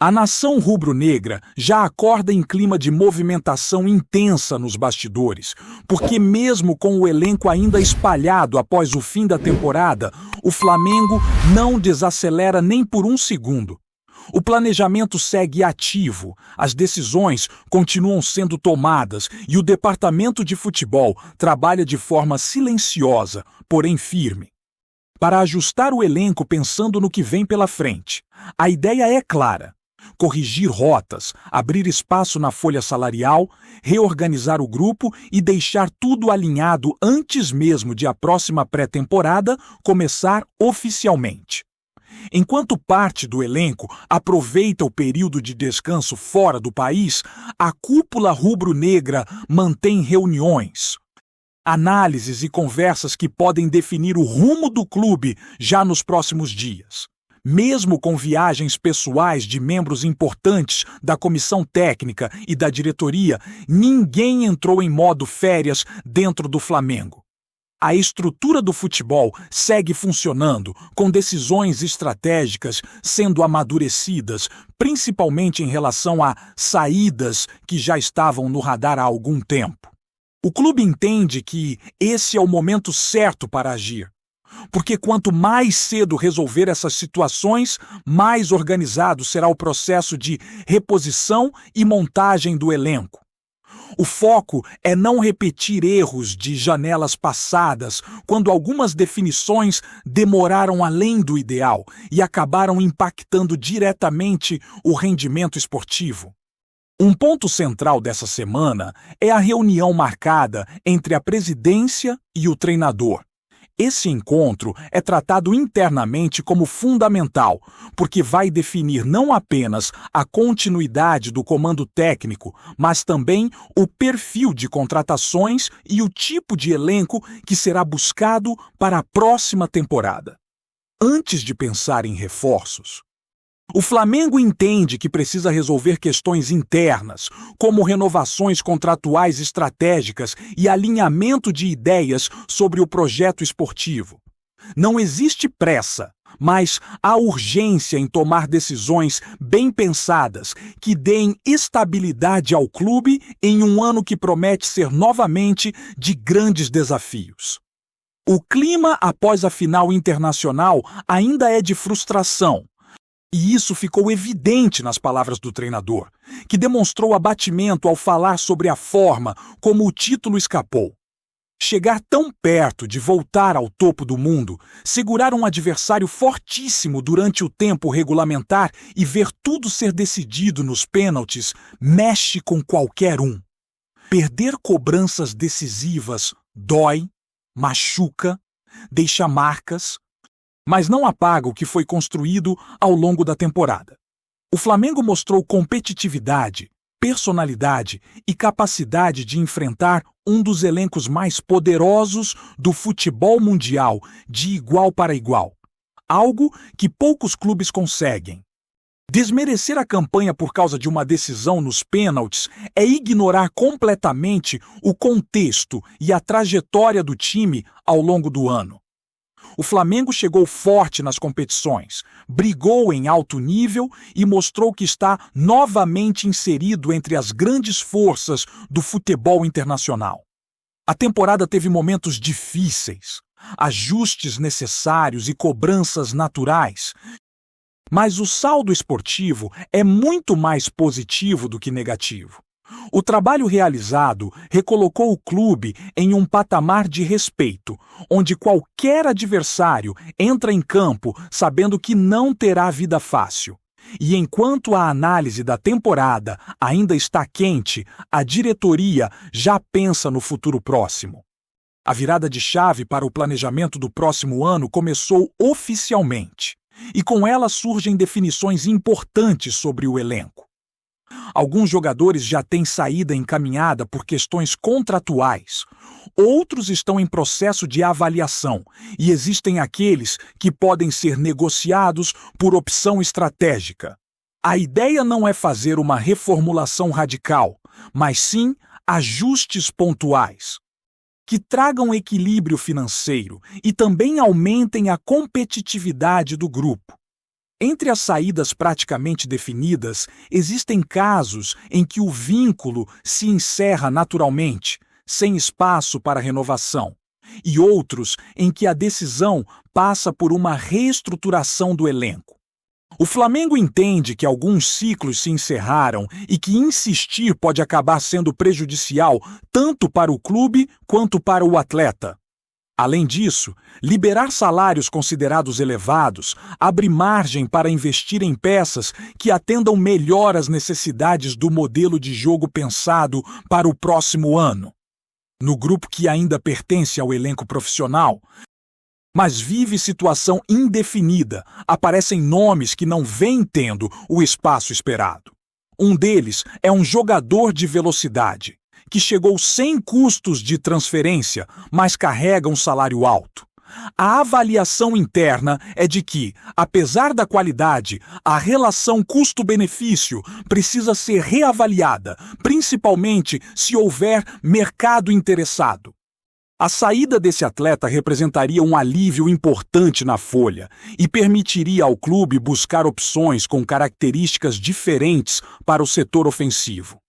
A nação rubro-negra já acorda em clima de movimentação intensa nos bastidores, porque mesmo com o elenco ainda espalhado após o fim da temporada, o Flamengo não desacelera nem por um segundo. O planejamento segue ativo, as decisões continuam sendo tomadas e o departamento de futebol trabalha de forma silenciosa, porém firme, para ajustar o elenco pensando no que vem pela frente. A ideia é clara: corrigir rotas, abrir espaço na folha salarial, reorganizar o grupo e deixar tudo alinhado antes mesmo de a próxima pré-temporada começar oficialmente. Enquanto parte do elenco aproveita o período de descanso fora do país, a cúpula rubro-negra mantém reuniões, análises e conversas que podem definir o rumo do clube já nos próximos dias. Mesmo com viagens pessoais de membros importantes da comissão técnica e da diretoria, ninguém entrou em modo férias dentro do Flamengo. A estrutura do futebol segue funcionando, com decisões estratégicas sendo amadurecidas, principalmente em relação a saídas que já estavam no radar há algum tempo. O clube entende que esse é o momento certo para agir, porque quanto mais cedo resolver essas situações, mais organizado será o processo de reposição e montagem do elenco. O foco é não repetir erros de janelas passadas, quando algumas definições demoraram além do ideal e acabaram impactando diretamente o rendimento esportivo. Um ponto central dessa semana é a reunião marcada entre a presidência e o treinador. Esse encontro é tratado internamente como fundamental, porque vai definir não apenas a continuidade do comando técnico, mas também o perfil de contratações e o tipo de elenco que será buscado para a próxima temporada. Antes de pensar em reforços, o Flamengo entende que precisa resolver questões internas, como renovações contratuais estratégicas e alinhamento de ideias sobre o projeto esportivo. Não existe pressa, mas há urgência em tomar decisões bem pensadas que deem estabilidade ao clube em um ano que promete ser novamente de grandes desafios. O clima após a final internacional ainda é de frustração. E isso ficou evidente nas palavras do treinador, que demonstrou abatimento ao falar sobre a forma como o título escapou. Chegar tão perto de voltar ao topo do mundo, segurar um adversário fortíssimo durante o tempo regulamentar e ver tudo ser decidido nos pênaltis mexe com qualquer um. Perder cobranças decisivas dói, machuca, deixa marcas, mas não apaga o que foi construído ao longo da temporada. O Flamengo mostrou competitividade, personalidade e capacidade de enfrentar um dos elencos mais poderosos do futebol mundial, de igual para igual. Algo que poucos clubes conseguem. Desmerecer a campanha por causa de uma decisão nos pênaltis é ignorar completamente o contexto e a trajetória do time ao longo do ano. O Flamengo chegou forte nas competições, brigou em alto nível e mostrou que está novamente inserido entre as grandes forças do futebol internacional. A temporada teve momentos difíceis, ajustes necessários e cobranças naturais, mas o saldo esportivo é muito mais positivo do que negativo. O trabalho realizado recolocou o clube em um patamar de respeito, onde qualquer adversário entra em campo sabendo que não terá vida fácil. E enquanto a análise da temporada ainda está quente, a diretoria já pensa no futuro próximo. A virada de chave para o planejamento do próximo ano começou oficialmente, e com ela surgem definições importantes sobre o elenco. Alguns jogadores já têm saída encaminhada por questões contratuais. Outros estão em processo de avaliação e existem aqueles que podem ser negociados por opção estratégica. A ideia não é fazer uma reformulação radical, mas sim ajustes pontuais, que tragam equilíbrio financeiro e também aumentem a competitividade do grupo. Entre as saídas praticamente definidas, existem casos em que o vínculo se encerra naturalmente, sem espaço para renovação, e outros em que a decisão passa por uma reestruturação do elenco. O Flamengo entende que alguns ciclos se encerraram e que insistir pode acabar sendo prejudicial tanto para o clube quanto para o atleta. Além disso, liberar salários considerados elevados abre margem para investir em peças que atendam melhor às necessidades do modelo de jogo pensado para o próximo ano. No grupo que ainda pertence ao elenco profissional, mas vive situação indefinida, aparecem nomes que não vêm tendo o espaço esperado. Um deles é um jogador de velocidade, que chegou sem custos de transferência, mas carrega um salário alto. A avaliação interna é de que, apesar da qualidade, a relação custo-benefício precisa ser reavaliada, principalmente se houver mercado interessado. A saída desse atleta representaria um alívio importante na folha e permitiria ao clube buscar opções com características diferentes para o setor ofensivo.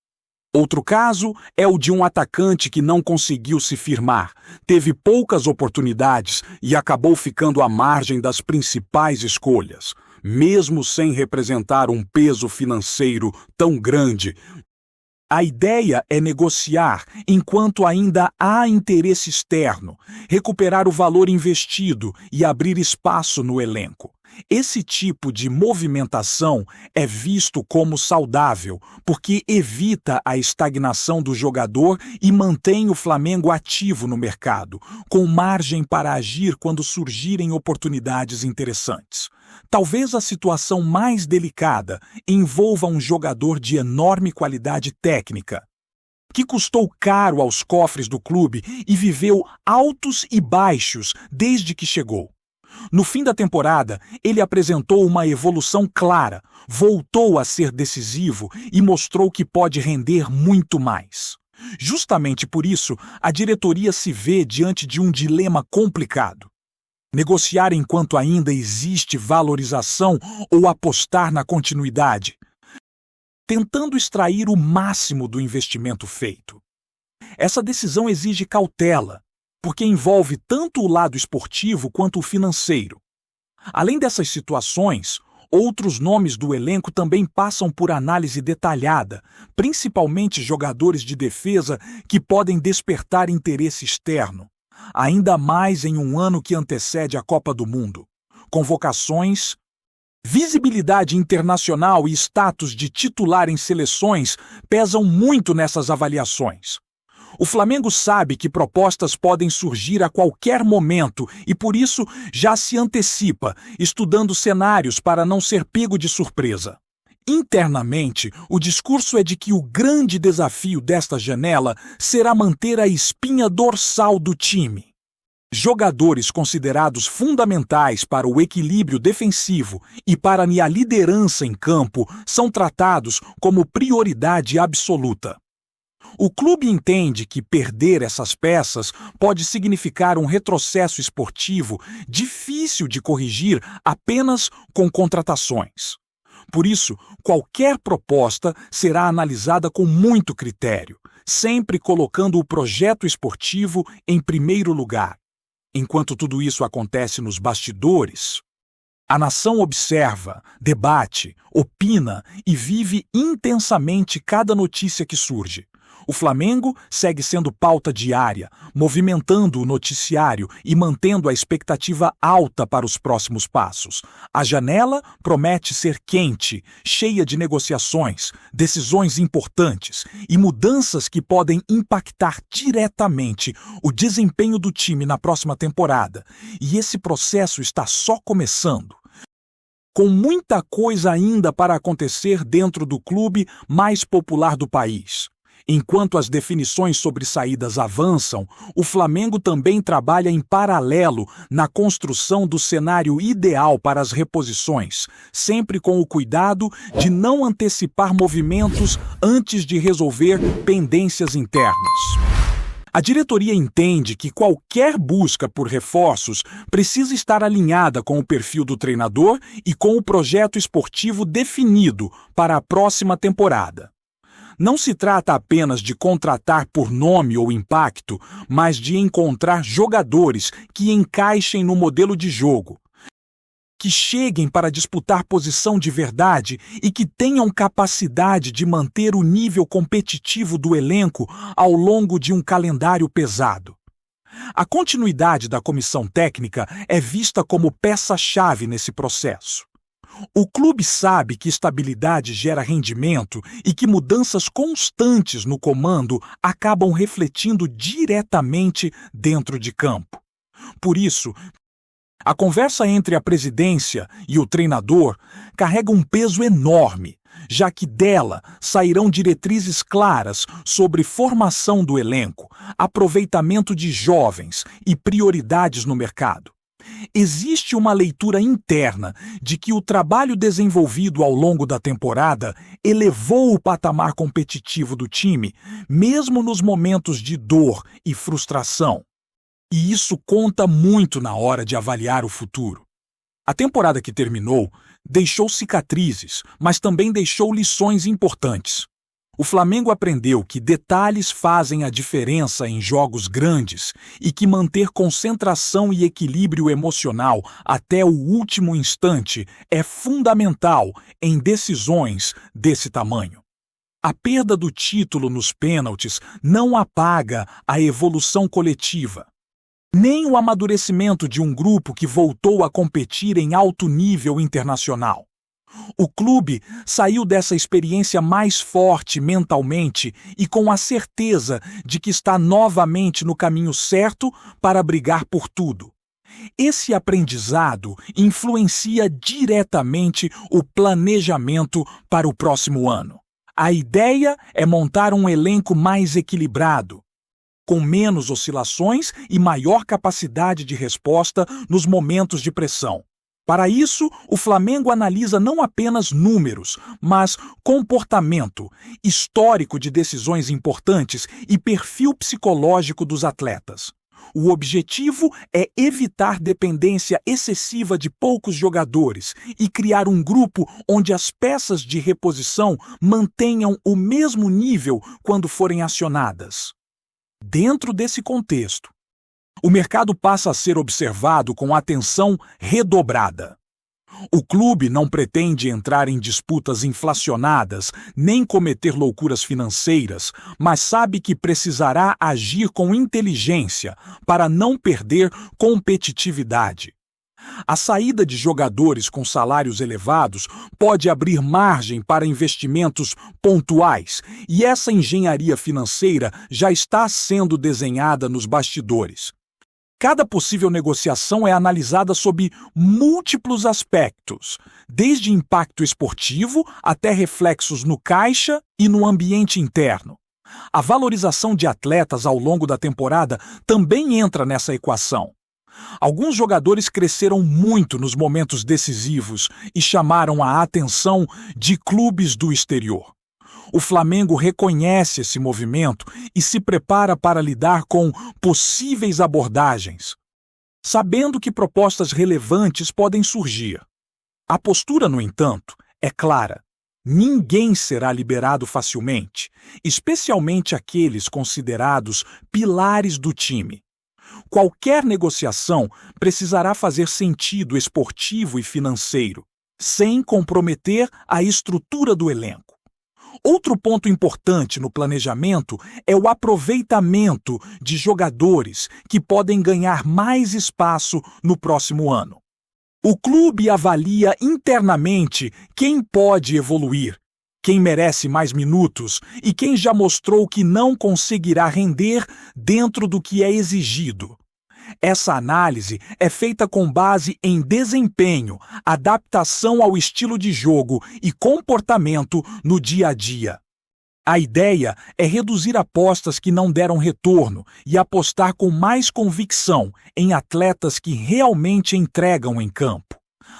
Outro caso é o de um atacante que não conseguiu se firmar, teve poucas oportunidades e acabou ficando à margem das principais escolhas, mesmo sem representar um peso financeiro tão grande. A ideia é negociar enquanto ainda há interesse externo, recuperar o valor investido e abrir espaço no elenco. Esse tipo de movimentação é visto como saudável, porque evita a estagnação do jogador e mantém o Flamengo ativo no mercado, com margem para agir quando surgirem oportunidades interessantes. Talvez a situação mais delicada envolva um jogador de enorme qualidade técnica, que custou caro aos cofres do clube e viveu altos e baixos desde que chegou. No fim da temporada, ele apresentou uma evolução clara, voltou a ser decisivo e mostrou que pode render muito mais. Justamente por isso, a diretoria se vê diante de um dilema complicado. Negociar enquanto ainda existe valorização ou apostar na continuidade, tentando extrair o máximo do investimento feito. Essa decisão exige cautela, porque envolve tanto o lado esportivo quanto o financeiro. Além dessas situações, outros nomes do elenco também passam por análise detalhada, principalmente jogadores de defesa que podem despertar interesse externo, ainda mais em um ano que antecede a Copa do Mundo. Convocações, visibilidade internacional e status de titular em seleções pesam muito nessas avaliações. O Flamengo sabe que propostas podem surgir a qualquer momento e, por isso, já se antecipa, estudando cenários para não ser pego de surpresa. Internamente, o discurso é de que o grande desafio desta janela será manter a espinha dorsal do time. Jogadores considerados fundamentais para o equilíbrio defensivo e para a liderança em campo são tratados como prioridade absoluta. O clube entende que perder essas peças pode significar um retrocesso esportivo difícil de corrigir apenas com contratações. Por isso, qualquer proposta será analisada com muito critério, sempre colocando o projeto esportivo em primeiro lugar. Enquanto tudo isso acontece nos bastidores, a nação observa, debate, opina e vive intensamente cada notícia que surge. O Flamengo segue sendo pauta diária, movimentando o noticiário e mantendo a expectativa alta para os próximos passos. A janela promete ser quente, cheia de negociações, decisões importantes e mudanças que podem impactar diretamente o desempenho do time na próxima temporada. E esse processo está só começando, com muita coisa ainda para acontecer dentro do clube mais popular do país. Enquanto as definições sobre saídas avançam, o Flamengo também trabalha em paralelo na construção do cenário ideal para as reposições, sempre com o cuidado de não antecipar movimentos antes de resolver pendências internas. A diretoria entende que qualquer busca por reforços precisa estar alinhada com o perfil do treinador e com o projeto esportivo definido para a próxima temporada. Não se trata apenas de contratar por nome ou impacto, mas de encontrar jogadores que encaixem no modelo de jogo, que cheguem para disputar posição de verdade e que tenham capacidade de manter o nível competitivo do elenco ao longo de um calendário pesado. A continuidade da comissão técnica é vista como peça-chave nesse processo. O clube sabe que estabilidade gera rendimento e que mudanças constantes no comando acabam refletindo diretamente dentro de campo. Por isso, a conversa entre a presidência e o treinador carrega um peso enorme, já que dela sairão diretrizes claras sobre formação do elenco, aproveitamento de jovens e prioridades no mercado. Existe uma leitura interna de que o trabalho desenvolvido ao longo da temporada elevou o patamar competitivo do time, mesmo nos momentos de dor e frustração. E isso conta muito na hora de avaliar o futuro. A temporada que terminou deixou cicatrizes, mas também deixou lições importantes. O Flamengo aprendeu que detalhes fazem a diferença em jogos grandes e que manter concentração e equilíbrio emocional até o último instante é fundamental em decisões desse tamanho. A perda do título nos pênaltis não apaga a evolução coletiva, nem o amadurecimento de um grupo que voltou a competir em alto nível internacional. O clube saiu dessa experiência mais forte mentalmente e com a certeza de que está novamente no caminho certo para brigar por tudo. Esse aprendizado influencia diretamente o planejamento para o próximo ano. A ideia é montar um elenco mais equilibrado, com menos oscilações e maior capacidade de resposta nos momentos de pressão. Para isso, o Flamengo analisa não apenas números, mas comportamento, histórico de decisões importantes e perfil psicológico dos atletas. O objetivo é evitar dependência excessiva de poucos jogadores e criar um grupo onde as peças de reposição mantenham o mesmo nível quando forem acionadas. Dentro desse contexto, o mercado passa a ser observado com atenção redobrada. O clube não pretende entrar em disputas inflacionadas nem cometer loucuras financeiras, mas sabe que precisará agir com inteligência para não perder competitividade. A saída de jogadores com salários elevados pode abrir margem para investimentos pontuais, e essa engenharia financeira já está sendo desenhada nos bastidores. Cada possível negociação é analisada sob múltiplos aspectos, desde impacto esportivo até reflexos no caixa e no ambiente interno. A valorização de atletas ao longo da temporada também entra nessa equação. Alguns jogadores cresceram muito nos momentos decisivos e chamaram a atenção de clubes do exterior. O Flamengo reconhece esse movimento e se prepara para lidar com possíveis abordagens, sabendo que propostas relevantes podem surgir. A postura, no entanto, é clara. Ninguém será liberado facilmente, especialmente aqueles considerados pilares do time. Qualquer negociação precisará fazer sentido esportivo e financeiro, sem comprometer a estrutura do elenco. Outro ponto importante no planejamento é o aproveitamento de jogadores que podem ganhar mais espaço no próximo ano. O clube avalia internamente quem pode evoluir, quem merece mais minutos e quem já mostrou que não conseguirá render dentro do que é exigido. Essa análise é feita com base em desempenho, adaptação ao estilo de jogo e comportamento no dia a dia. A ideia é reduzir apostas que não deram retorno e apostar com mais convicção em atletas que realmente entregam em campo.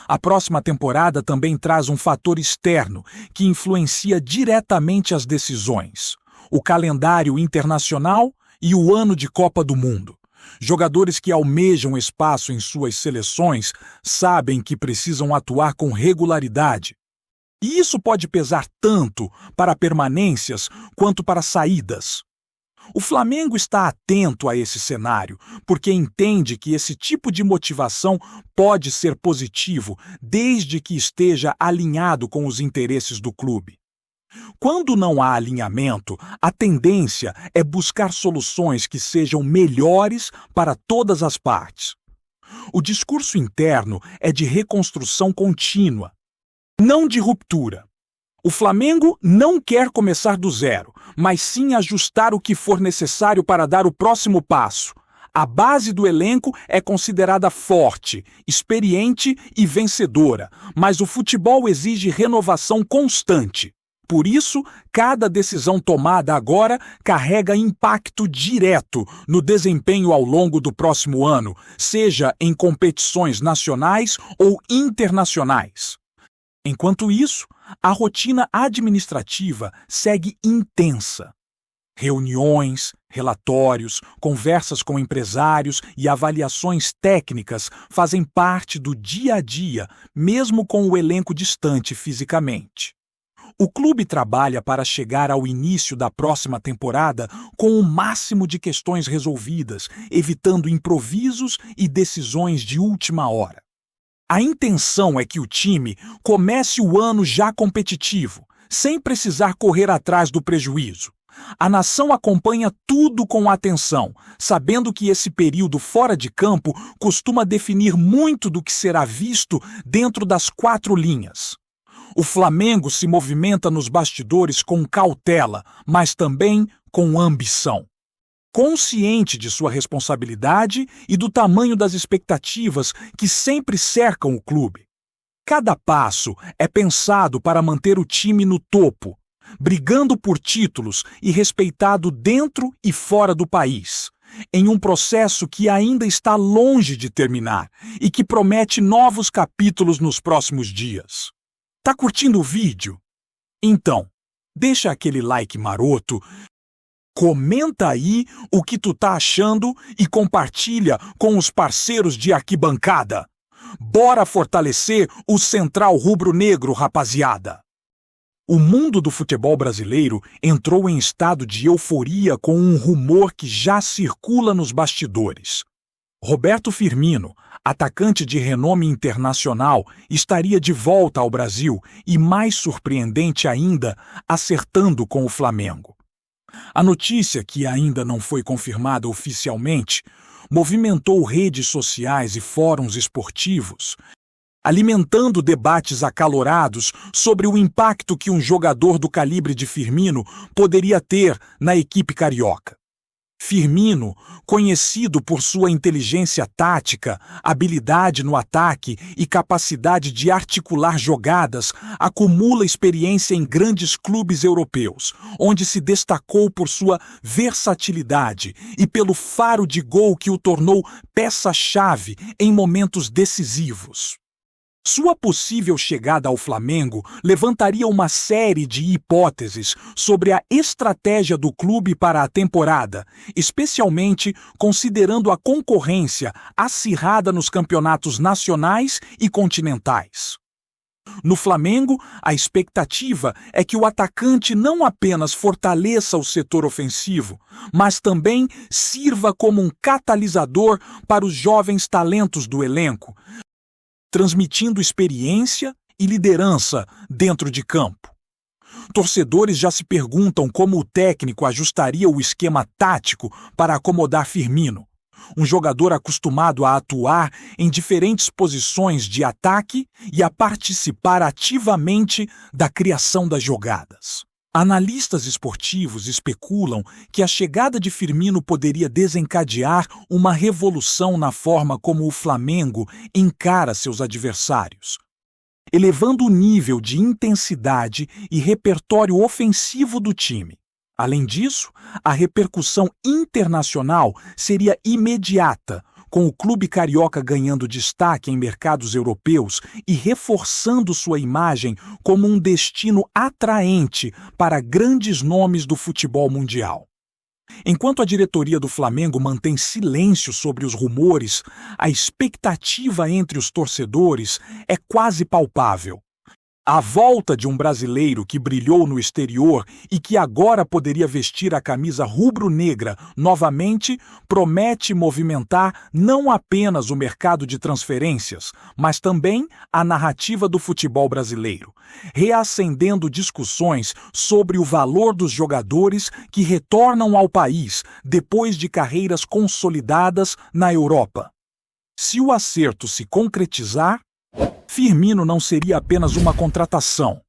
A próxima temporada também traz um fator externo que influencia diretamente as decisões: o calendário internacional e o ano de Copa do Mundo. Jogadores que almejam espaço em suas seleções sabem que precisam atuar com regularidade. E isso pode pesar tanto para permanências quanto para saídas. O Flamengo está atento a esse cenário, porque entende que esse tipo de motivação pode ser positivo desde que esteja alinhado com os interesses do clube. Quando não há alinhamento, a tendência é buscar soluções que sejam melhores para todas as partes. O discurso interno é de reconstrução contínua, não de ruptura. O Flamengo não quer começar do zero, mas sim ajustar o que for necessário para dar o próximo passo. A base do elenco é considerada forte, experiente e vencedora, mas o futebol exige renovação constante. Por isso, cada decisão tomada agora carrega impacto direto no desempenho ao longo do próximo ano, seja em competições nacionais ou internacionais. Enquanto isso, a rotina administrativa segue intensa. Reuniões, relatórios, conversas com empresários e avaliações técnicas fazem parte do dia a dia, mesmo com o elenco distante fisicamente. O clube trabalha para chegar ao início da próxima temporada com o máximo de questões resolvidas, evitando improvisos e decisões de última hora. A intenção é que o time comece o ano já competitivo, sem precisar correr atrás do prejuízo. A nação acompanha tudo com atenção, sabendo que esse período fora de campo costuma definir muito do que será visto dentro das quatro linhas. O Flamengo se movimenta nos bastidores com cautela, mas também com ambição. Consciente de sua responsabilidade e do tamanho das expectativas que sempre cercam o clube. Cada passo é pensado para manter o time no topo, brigando por títulos e respeitado dentro e fora do país, em um processo que ainda está longe de terminar e que promete novos capítulos nos próximos dias. Tá curtindo o vídeo? Então, deixa aquele like maroto, comenta aí o que tu tá achando e compartilha com os parceiros de arquibancada. Bora fortalecer o Central Rubro-Negro, rapaziada! O mundo do futebol brasileiro entrou em estado de euforia com um rumor que já circula nos bastidores. Roberto Firmino, atacante de renome internacional, estaria de volta ao Brasil e, mais surpreendente ainda, acertando com o Flamengo. A notícia, que ainda não foi confirmada oficialmente, movimentou redes sociais e fóruns esportivos, alimentando debates acalorados sobre o impacto que um jogador do calibre de Firmino poderia ter na equipe carioca. Firmino, conhecido por sua inteligência tática, habilidade no ataque e capacidade de articular jogadas, acumula experiência em grandes clubes europeus, onde se destacou por sua versatilidade e pelo faro de gol que o tornou peça-chave em momentos decisivos. Sua possível chegada ao Flamengo levantaria uma série de hipóteses sobre a estratégia do clube para a temporada, especialmente considerando a concorrência acirrada nos campeonatos nacionais e continentais. No Flamengo, a expectativa é que o atacante não apenas fortaleça o setor ofensivo, mas também sirva como um catalisador para os jovens talentos do elenco, transmitindo experiência e liderança dentro de campo. Torcedores já se perguntam como o técnico ajustaria o esquema tático para acomodar Firmino, um jogador acostumado a atuar em diferentes posições de ataque e a participar ativamente da criação das jogadas. Analistas esportivos especulam que a chegada de Firmino poderia desencadear uma revolução na forma como o Flamengo encara seus adversários, elevando o nível de intensidade e repertório ofensivo do time. Além disso, a repercussão internacional seria imediata, com o clube carioca ganhando destaque em mercados europeus e reforçando sua imagem como um destino atraente para grandes nomes do futebol mundial. Enquanto a diretoria do Flamengo mantém silêncio sobre os rumores, a expectativa entre os torcedores é quase palpável. A volta de um brasileiro que brilhou no exterior e que agora poderia vestir a camisa rubro-negra novamente promete movimentar não apenas o mercado de transferências, mas também a narrativa do futebol brasileiro, reacendendo discussões sobre o valor dos jogadores que retornam ao país depois de carreiras consolidadas na Europa. Se o acerto se concretizar, Firmino não seria apenas uma contratação.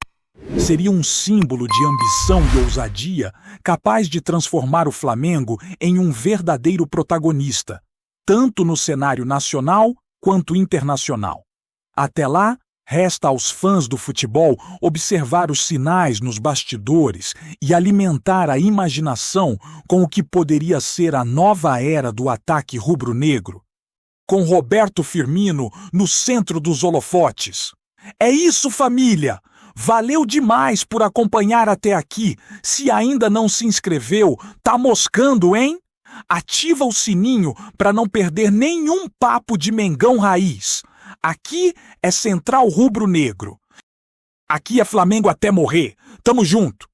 Seria um símbolo de ambição e ousadia capaz de transformar o Flamengo em um verdadeiro protagonista, tanto no cenário nacional quanto internacional. Até lá, resta aos fãs do futebol observar os sinais nos bastidores e alimentar a imaginação com o que poderia ser a nova era do ataque rubro-negro, com Roberto Firmino no centro dos holofotes. É isso, família! Valeu demais por acompanhar até aqui. Se ainda não se inscreveu, tá moscando, hein? Ativa o sininho para não perder nenhum papo de Mengão Raiz. Aqui é Central Rubro Negro. Aqui é Flamengo até morrer. Tamo junto!